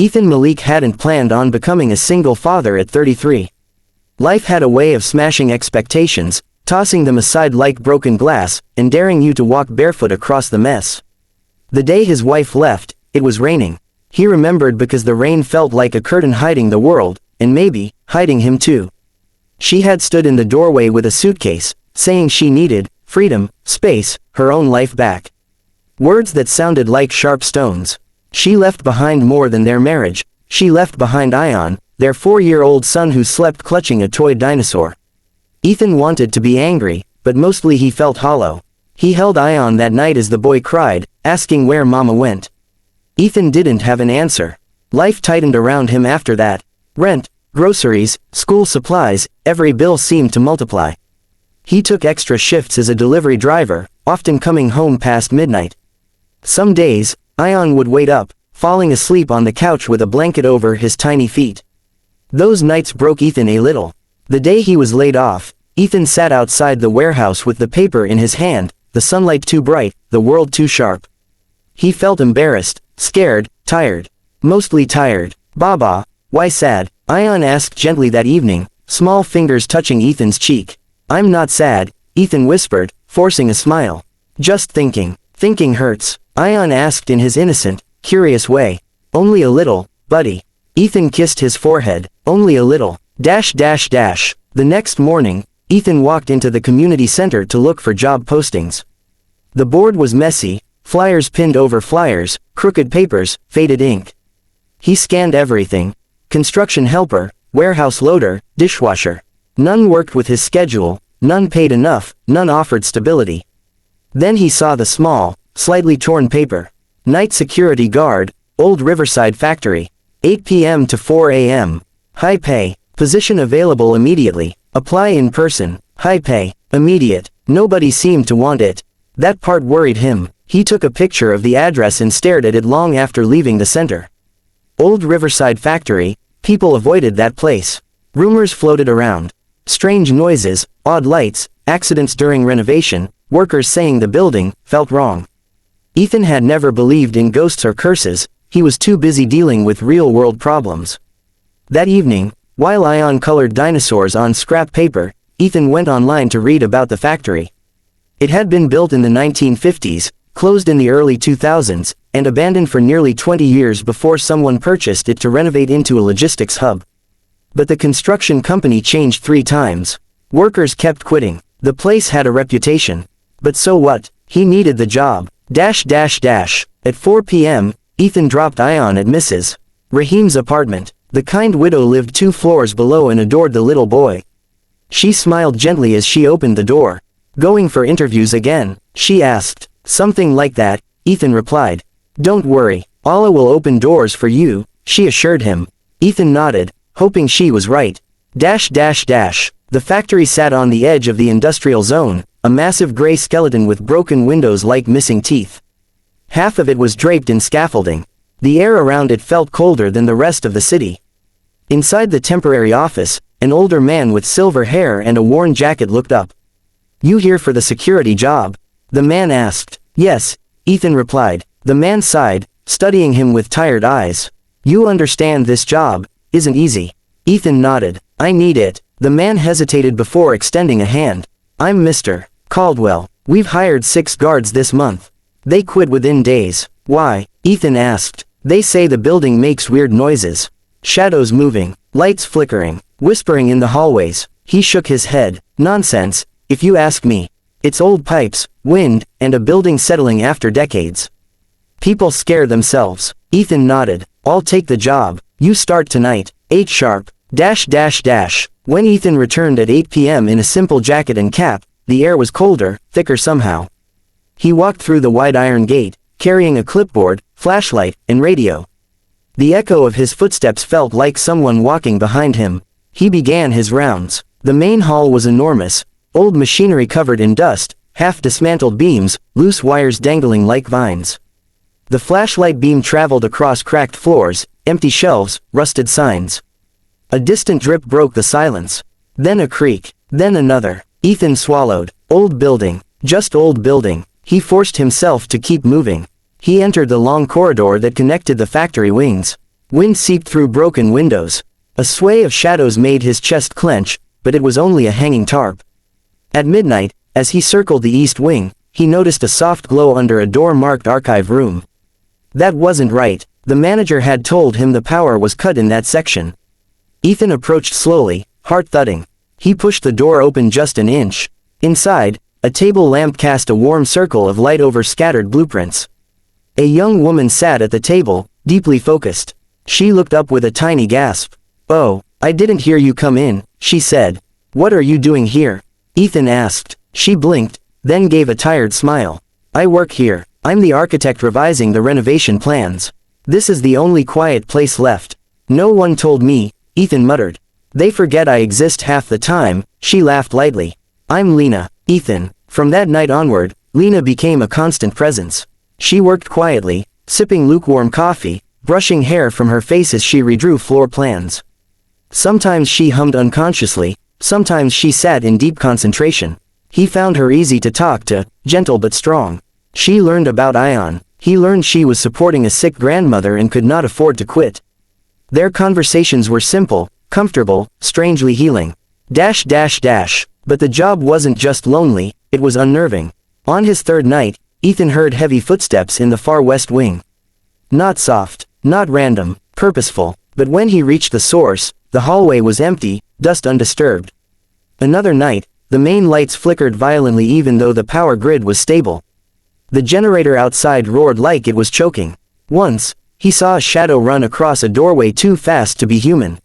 Ethan Malik hadn't planned on becoming a single father at 33. Life had a way of smashing expectations, tossing them aside like broken glass, and daring you to walk barefoot across the mess. The day his wife left, it was raining. He remembered because the rain felt like a curtain hiding the world, and maybe, hiding him too. She had stood in the doorway with a suitcase, saying she needed freedom, space, her own life back. Words that sounded like sharp stones. She left behind more than their marriage. She left behind Ion, their 4-year-old son who slept clutching a toy dinosaur. Ethan wanted to be angry, but mostly he felt hollow. He held Ion that night as the boy cried, asking where Mama went. Ethan didn't have an answer. Life tightened around him after that. Rent, groceries, school supplies, every bill seemed to multiply. He took extra shifts as a delivery driver, often coming home past midnight. Some days, Ion would wait up, falling asleep on the couch with a blanket over his tiny feet. Those nights broke Ethan a little. The day he was laid off, Ethan sat outside the warehouse with the paper in his hand, the sunlight too bright, the world too sharp. He felt embarrassed, scared, tired. Mostly tired. "Baba, why sad?" Ion asked gently that evening, small fingers touching Ethan's cheek. "I'm not sad," Ethan whispered, forcing a smile. "Just thinking." "Thinking hurts," Ion asked in his innocent, curious way. "Only a little, buddy." Ethan kissed his forehead. "Only a little. The next morning, Ethan walked into the community center to look for job postings. The board was messy, flyers pinned over flyers, crooked papers, faded ink. He scanned everything. Construction helper, warehouse loader, dishwasher. None worked with his schedule, none paid enough, none offered stability. Then he saw the small, slightly torn paper. Night security guard, old Riverside factory. 8 p.m. to 4 a.m. High pay, position available immediately. Apply in person, high pay, immediate. Nobody seemed to want it. That part worried him. He took a picture of the address and stared at it long after leaving the center. Old Riverside factory, people avoided that place. Rumors floated around. Strange noises, odd lights, accidents during renovation, workers saying the building felt wrong. Ethan had never believed in ghosts or curses. He was too busy dealing with real-world problems. That evening, while Ion colored dinosaurs on scrap paper, Ethan went online to read about the factory. It had been built in the 1950s, closed in the early 2000s, and abandoned for nearly 20 years before someone purchased it to renovate into a logistics hub. But the construction company changed 3 times. Workers kept quitting. The place had a reputation. But so what? He needed the job. At 4 p.m., Ethan dropped Ion at Mrs. Rahim's apartment. The kind widow lived 2 floors below and adored the little boy. She smiled gently as she opened the door. "Going for interviews again?" she asked. "Something like that," Ethan replied. "Don't worry, Allah will open doors for you," she assured him. Ethan nodded, hoping she was right. The factory sat on the edge of the industrial zone, a massive gray skeleton with broken windows like missing teeth. Half of it was draped in scaffolding. The air around it felt colder than the rest of the city. Inside the temporary office, an older man with silver hair and a worn jacket looked up. "You here for the security job?" the man asked. "Yes," Ethan replied. The man sighed, studying him with tired eyes. "You understand this job isn't easy." Ethan nodded. "I need it." The man hesitated before extending a hand. "I'm Mr. Caldwell. We've hired 6 guards this month. They quit within days." "Why?" Ethan asked. "They say the building makes weird noises. Shadows moving, lights flickering, whispering in the hallways." He shook his head. "Nonsense, if you ask me. It's old pipes, wind, and a building settling after decades. People scare themselves." Ethan nodded. "I'll take the job. You start tonight, 8 sharp. When Ethan returned at 8 p.m. in a simple jacket and cap, the air was colder, thicker somehow. He walked through the wide iron gate, carrying a clipboard, flashlight, and radio. The echo of his footsteps felt like someone walking behind him. He began his rounds. The main hall was enormous, old machinery covered in dust, half-dismantled beams, loose wires dangling like vines. The flashlight beam traveled across cracked floors, empty shelves, rusted signs. A distant drip broke the silence. Then a creak. Then another. Ethan swallowed. Old building. Just old building. He forced himself to keep moving. He entered the long corridor that connected the factory wings. Wind seeped through broken windows. A sway of shadows made his chest clench, but it was only a hanging tarp. At midnight, as he circled the east wing, he noticed a soft glow under a door marked archive room. That wasn't right. The manager had told him the power was cut in that section. Ethan approached slowly, heart thudding. He pushed the door open just an inch. Inside, a table lamp cast a warm circle of light over scattered blueprints. A young woman sat at the table, deeply focused. She looked up with a tiny gasp. "Oh, I didn't hear you come in," she said. "What are you doing here?" Ethan asked. She blinked, then gave a tired smile. "I work here. I'm the architect revising the renovation plans. This is the only quiet place left." "No one told me," Ethan muttered. "They forget I exist half the time," she laughed lightly. "I'm Lena." Ethan. From that night onward, Lena became a constant presence. She worked quietly, sipping lukewarm coffee, brushing hair from her face as she redrew floor plans. Sometimes she hummed unconsciously, sometimes she sat in deep concentration. He found her easy to talk to, gentle but strong. She learned about Ion. He learned she was supporting a sick grandmother and could not afford to quit. Their conversations were simple, comfortable, strangely healing. But the job wasn't just lonely, it was unnerving. On his third night, Ethan heard heavy footsteps in the far west wing. Not soft, not random, purposeful, but when he reached the source, the hallway was empty, dust undisturbed. Another night, the main lights flickered violently even though the power grid was stable. The generator outside roared like it was choking. Once, he saw a shadow run across a doorway too fast to be human.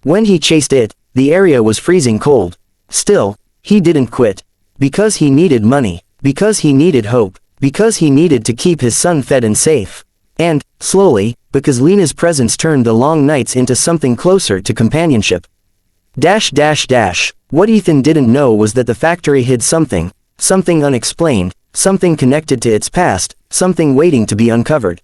When he chased it, the area was freezing cold. Still, he didn't quit. Because he needed money, because he needed hope, because he needed to keep his son fed and safe. And, slowly, because Lena's presence turned the long nights into something closer to companionship. What Ethan didn't know was that the factory hid something unexplained, something connected to its past, something waiting to be uncovered.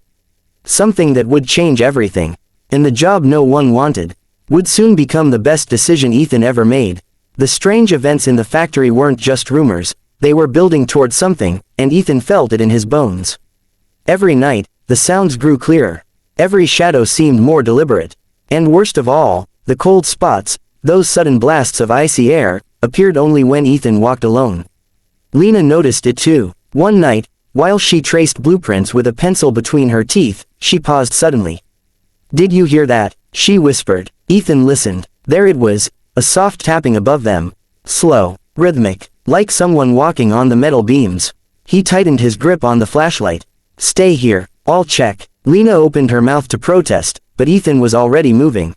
Something that would change everything. And the job no one wanted would soon become the best decision Ethan ever made. The strange events in the factory weren't just rumors, they were building toward something, and Ethan felt it in his bones. Every night, the sounds grew clearer. Every shadow seemed more deliberate. And worst of all, the cold spots, those sudden blasts of icy air, appeared only when Ethan walked alone. Lena noticed it too. One night, while she traced blueprints with a pencil between her teeth, she paused suddenly. "Did you hear that?" she whispered. Ethan listened. There it was, a soft tapping above them. Slow, rhythmic, like someone walking on the metal beams. He tightened his grip on the flashlight. "Stay here, I'll check." Lena opened her mouth to protest, but Ethan was already moving.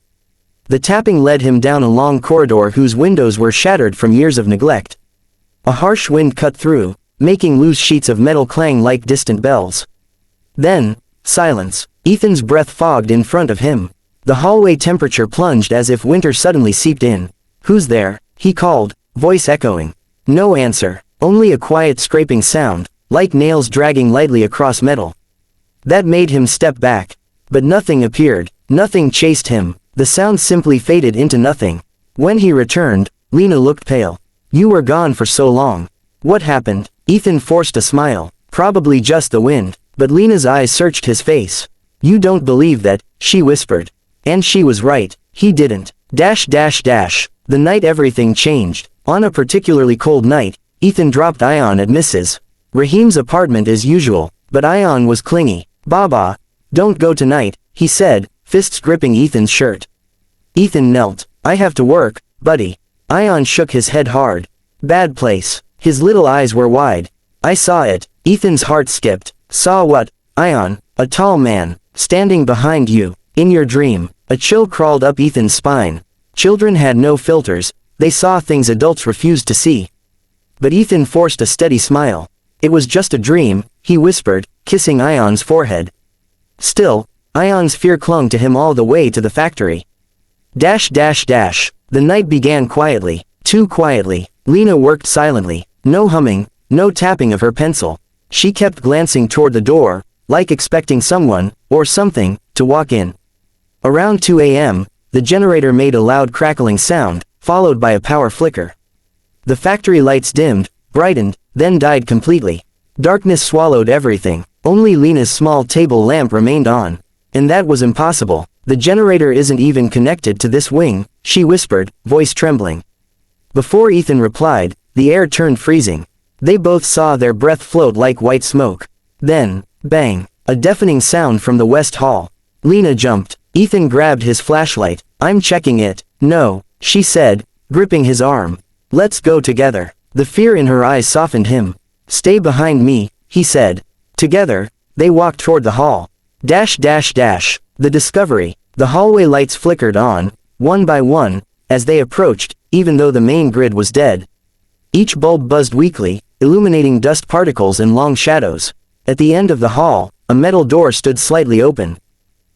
The tapping led him down a long corridor whose windows were shattered from years of neglect. A harsh wind cut through, making loose sheets of metal clang like distant bells. Then, silence. Ethan's breath fogged in front of him. The hallway temperature plunged as if winter suddenly seeped in. "Who's there?" he called, voice echoing. No answer, only a quiet scraping sound, like nails dragging lightly across metal. That made him step back. But nothing appeared, nothing chased him, the sound simply faded into nothing. When he returned, Lena looked pale. "You were gone for so long. What happened?" Ethan forced a smile. "Probably just the wind," but Lena's eyes searched his face. "You don't believe that," she whispered. And she was right, he didn't. The night everything changed. On a particularly cold night, Ethan dropped Ion at Mrs. Rahim's apartment as usual, but Ion was clingy. "Baba, don't go tonight," he said, fists gripping Ethan's shirt. Ethan knelt. "I have to work, buddy." Ion shook his head hard. "Bad place." His little eyes were wide. "I saw it." Ethan's heart skipped. "Saw what?" "Ion, a tall man, standing behind you, in your dream." A chill crawled up Ethan's spine. Children had no filters, they saw things adults refused to see. But Ethan forced a steady smile. "It was just a dream," he whispered, kissing Ion's forehead. Still, Ion's fear clung to him all the way to the factory. The night began quietly, too quietly. Lena worked silently, no humming, no tapping of her pencil. She kept glancing toward the door, like expecting someone, or something, to walk in. Around 2 a.m., the generator made a loud crackling sound, followed by a power flicker. The factory lights dimmed, brightened, then died completely. Darkness swallowed everything. Only Lena's small table lamp remained on. And that was impossible. The generator isn't even connected to this wing, she whispered, voice trembling. Before Ethan replied, the air turned freezing. They both saw their breath float like white smoke. Then, bang, a deafening sound from the west hall. Lena jumped. Ethan grabbed his flashlight. I'm checking it. No, she said, gripping his arm. Let's go together. The fear in her eyes softened him. Stay behind me, he said. Together, they walked toward the hall. The discovery. The hallway lights flickered on, one by one, as they approached, even though the main grid was dead. Each bulb buzzed weakly, illuminating dust particles and long shadows. At the end of the hall, a metal door stood slightly open.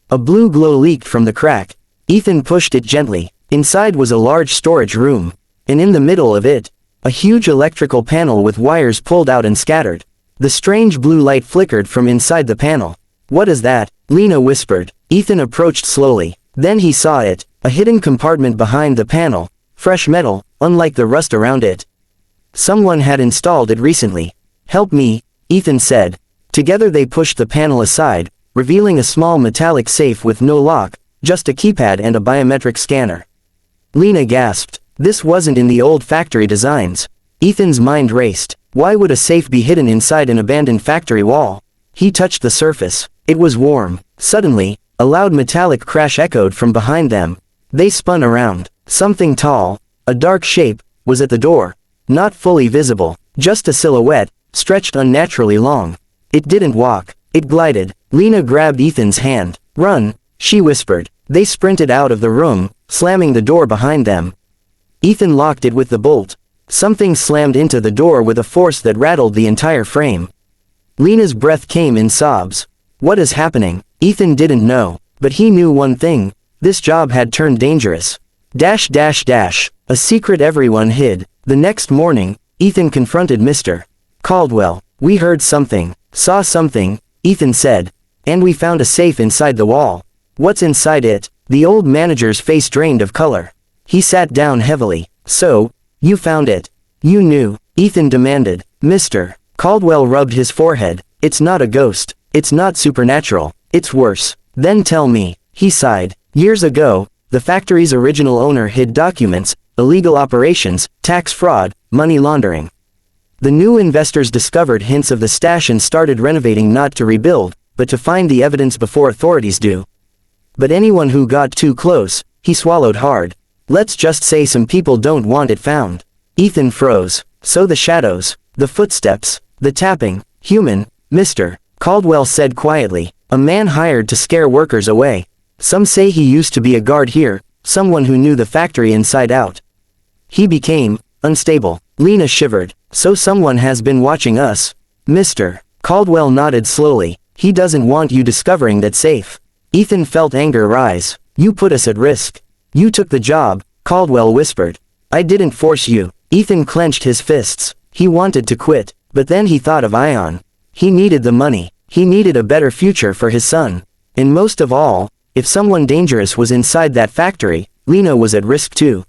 A blue glow leaked from the crack. Ethan pushed it gently. Inside was a large storage room, and in the middle of it, a huge electrical panel with wires pulled out and scattered. The strange blue light flickered from inside the panel. What is that? Lena whispered. Ethan approached slowly. Then he saw it, a hidden compartment behind the panel, fresh metal, unlike the rust around it. Someone had installed it recently. Help me, Ethan said. Together they pushed the panel aside, revealing a small metallic safe with no lock, just a keypad and a biometric scanner. Lena gasped. This wasn't in the old factory designs. Ethan's mind raced. Why would a safe be hidden inside an abandoned factory wall? He touched the surface. It was warm. Suddenly, a loud metallic crash echoed from behind them. They spun around. Something tall, a dark shape, was at the door. Not fully visible, just a silhouette, stretched unnaturally long. It didn't walk. It glided. Lena grabbed Ethan's hand. Run, she whispered. They sprinted out of the room, slamming the door behind them. Ethan locked it with the bolt. Something slammed into the door with a force that rattled the entire frame. Lena's breath came in sobs. What is happening? Ethan didn't know, but he knew one thing. This job had turned dangerous. A secret everyone hid. The next morning, Ethan confronted Mr. Caldwell. We heard something, saw something, Ethan said. And we found a safe inside the wall. What's inside it? The old manager's face drained of color. He sat down heavily. So, you found it. You knew, Ethan demanded. Mr. Caldwell rubbed his forehead. It's not a ghost. It's not supernatural. It's worse. Then tell me, he sighed. Years ago, the factory's original owner hid documents, illegal operations, tax fraud, money laundering. The new investors discovered hints of the stash and started renovating, not to rebuild, but to find the evidence before authorities do. But anyone who got too close, he swallowed hard. Let's just say some people don't want it found. Ethan froze. So the shadows, the footsteps, the tapping, human, Mr. Caldwell said quietly. A man hired to scare workers away. Some say he used to be a guard here, someone who knew the factory inside out. He became unstable. Lena shivered. So someone has been watching us. Mr. Caldwell nodded slowly. He doesn't want you discovering that safe. Ethan felt anger rise. You put us at risk. You took the job, Caldwell whispered. I didn't force you. Ethan clenched his fists. He wanted to quit, but then he thought of Ion. He needed the money. He needed a better future for his son. And most of all, if someone dangerous was inside that factory, Lena was at risk too.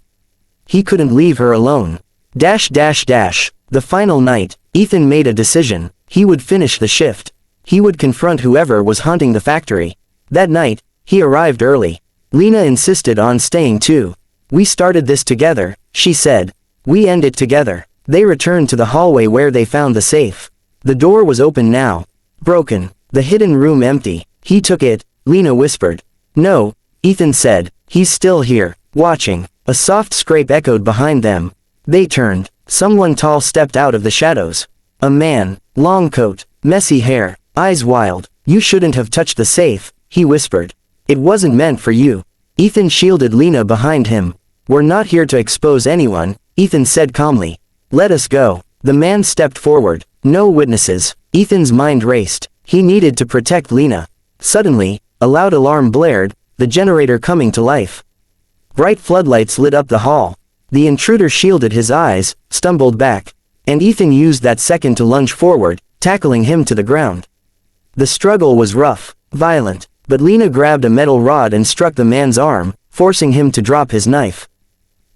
He couldn't leave her alone. The final night, Ethan made a decision. He would finish the shift. He would confront whoever was haunting the factory. That night, he arrived early. Lena insisted on staying too. We started this together, she said. We end it together. They returned to the hallway where they found the safe. The door was open now. Broken. The hidden room empty. He took it, Lena whispered. No, Ethan said. He's still here, watching. A soft scrape echoed behind them. They turned. Someone tall stepped out of the shadows. A man, long coat, messy hair, eyes wild. You shouldn't have touched the safe, he whispered. It wasn't meant for you. Ethan shielded Lena behind him. We're not here to expose anyone, Ethan said calmly. Let us go. The man stepped forward. No witnesses. Ethan's mind raced. He needed to protect Lena. Suddenly, a loud alarm blared, the generator coming to life. Bright floodlights lit up the hall. The intruder shielded his eyes, stumbled back, and Ethan used that second to lunge forward, tackling him to the ground. The struggle was rough, violent, but Lena grabbed a metal rod and struck the man's arm, forcing him to drop his knife.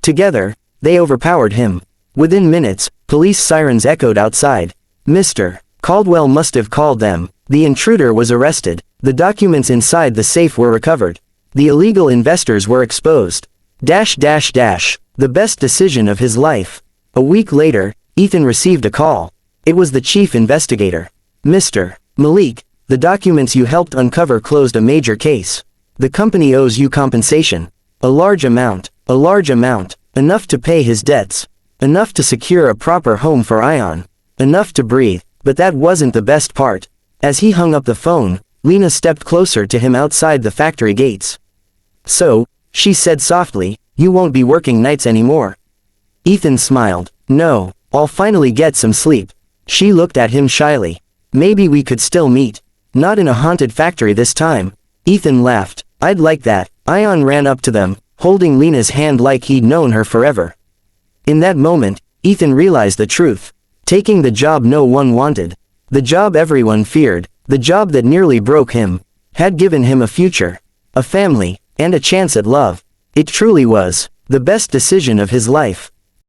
Together, they overpowered him. Within minutes, police sirens echoed outside. Mr. Caldwell must have called them. The intruder was arrested. The documents inside the safe were recovered. The illegal investors were exposed. The best decision of his life. A week later, Ethan received a call. It was the chief investigator. Mr. Malik, the documents you helped uncover closed a major case. The company owes you compensation. A large amount, enough to pay his debts. Enough to secure a proper home for Ion. Enough to breathe, but that wasn't the best part. As he hung up the phone, Lena stepped closer to him outside the factory gates. So, she said softly, you won't be working nights anymore. Ethan smiled. No, I'll finally get some sleep. She looked at him shyly. Maybe we could still meet. Not in a haunted factory this time. Ethan laughed. I'd like that. Ion ran up to them, holding Lena's hand like he'd known her forever. In that moment, Ethan realized the truth. Taking the job no one wanted. The job everyone feared. The job that nearly broke him. Had given him a future. A family, and a chance at love. It truly was the best decision of his life.